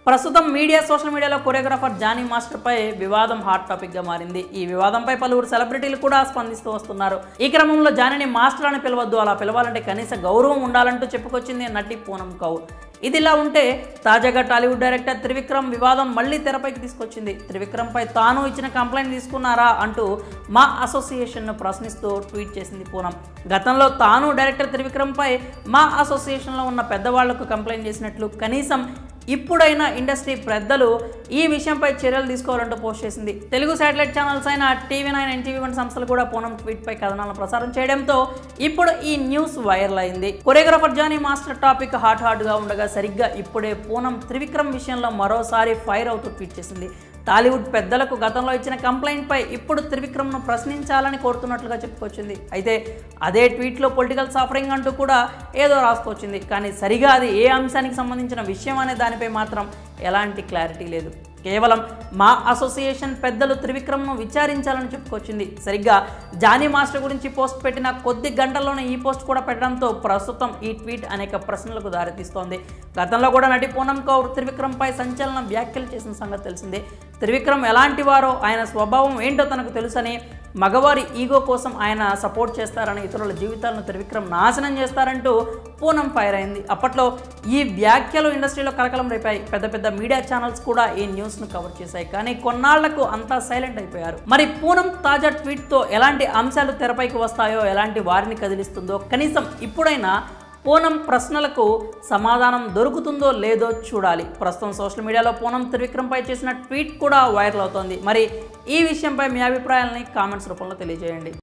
ప్రస్తుతం సోషల్ మీడియాలో choreographer Jani master పై వివాదం హాట్ టాపిక్ గా మారింది. ఈ వివాదంపై పలువురు సెలబ్రిటీలు కూడా స్పందిస్తూ వస్తున్నారు. ఈ క్రమంలో జానీని మాస్టర్ అని పిలవద్దు, అలా పిలవాలంటే కనీస గౌరవం ఉండాలంటూ చెప్పుకొచ్చింది నటి పూనం కౌర్. ఇదిలా ఉంటే తాజాగా టాలీవుడ్ డైరెక్టర్ త్రివిక్రమ్ వివాదం మళ్లీ తెరపైకి తీసుకొచ్చింది. త్రివిక్రమ్ పై తాను ఇచ్చిన కంప్లైంట్ తీసుకున్నారా అంటూ మా అసోసియేషన్ను ప్రశ్నిస్తూ ట్వీట్ చేసింది పూనం. గతంలో తాను డైరెక్టర్ త్రివిక్రమ్ పై మా అసోసియేషన్లో ఉన్న పెద్దవాళ్లకు కంప్లైంట్ చేసినట్లు, కనీసం ఇప్పుడైనా ఇండస్ట్రీ పెద్దలు ఈ విషయంపై చర్యలు తీసుకోవాలంటూ పోస్ట్ చేసింది. తెలుగు శాటిలైట్ ఛానల్స్ అయిన TV9, NTV1 సంస్థలు కూడా పూనం ట్వీట్ పై కథనాలను ప్రసారం చేయడంతో ఇప్పుడు ఈ న్యూస్ వైరల్ అయింది. Choreographer Jani master topic hot గా ఉండగా సరిగ్గా ఇప్పుడే పూనం త్రివిక్రమ్ విషయంలో మరోసారి ఫైర్ అవుతూ ట్వీట్ చేసింది. టాలీవుడ్ పెద్దలకు గతంలో ఇచ్చిన కంప్లైంట్ పై ఇప్పుడు త్రివిక్రమ్ను ప్రశ్నించాలని కోరుతున్నట్లుగా చెప్పుకొచ్చింది. అయితే అదే ట్వీట్లో పొలిటికల్ సఫరింగ్ అంటూ కూడా ఏదో రాసుకొచ్చింది. కానీ సరిగా అది ఏ అంశానికి సంబంధించిన విషయం అనే దానిపై మాత్రం ఎలాంటి క్లారిటీ లేదు. కేవలం మా అసోసియేషన్ పెద్దలు త్రివిక్రమ్ను విచారించాలని చెప్పుకొచ్చింది. సరిగ్గా జానీ మాస్టర్ గురించి పోస్ట్ పెట్టిన కొద్ది గంటల్లోనే ఈ పోస్ట్ కూడా పెట్టడంతో ప్రస్తుతం ఈ ట్వీట్ అనేక ప్రశ్నలకు దారితీస్తోంది. గతంలో కూడా నటి పూనం కౌర్ త్రివిక్రమ్ పై సంచలన వ్యాఖ్యలు చేసిన సంగతి తెలిసిందే. త్రివిక్రమ్ ఎలాంటి వారో, ఆయన స్వభావం ఏంటో తనకు తెలుసని, మగవారి ఈగో కోసం ఆయన సపోర్ట్ చేస్తారని, ఇతరుల జీవితాలను త్రివిక్రమ్ నాశనం చేస్తారంటూ పూనం ఫైర్ అయింది. అప్పట్లో ఈ వ్యాఖ్యలు ఇండస్ట్రీలో కలకలం రేపాయి. పెద్ద మీడియా ఛానల్స్ కూడా ఈ న్యూస్ను కవర్ చేశాయి. కానీ కొన్నాళ్లకు అంతా సైలెంట్ అయిపోయారు. మరి పూనం తాజా ట్వీట్తో ఎలాంటి అంశాలు తెరపైకి వస్తాయో, ఎలాంటి వారిని కదిలిస్తుందో, కనీసం ఇప్పుడైనా పూనం ప్రశ్నలకు సమాధానం దొరుకుతుందో లేదో చూడాలి. ప్రస్తుతం సోషల్ మీడియాలో పూనం త్రివిక్రమ్ పై చేసిన ట్వీట్ కూడా వైరల్ అవుతోంది. మరి ఈ విషయంపై మీ అభిప్రాయాలని కామెంట్స్ రూపంలో తెలియజేయండి.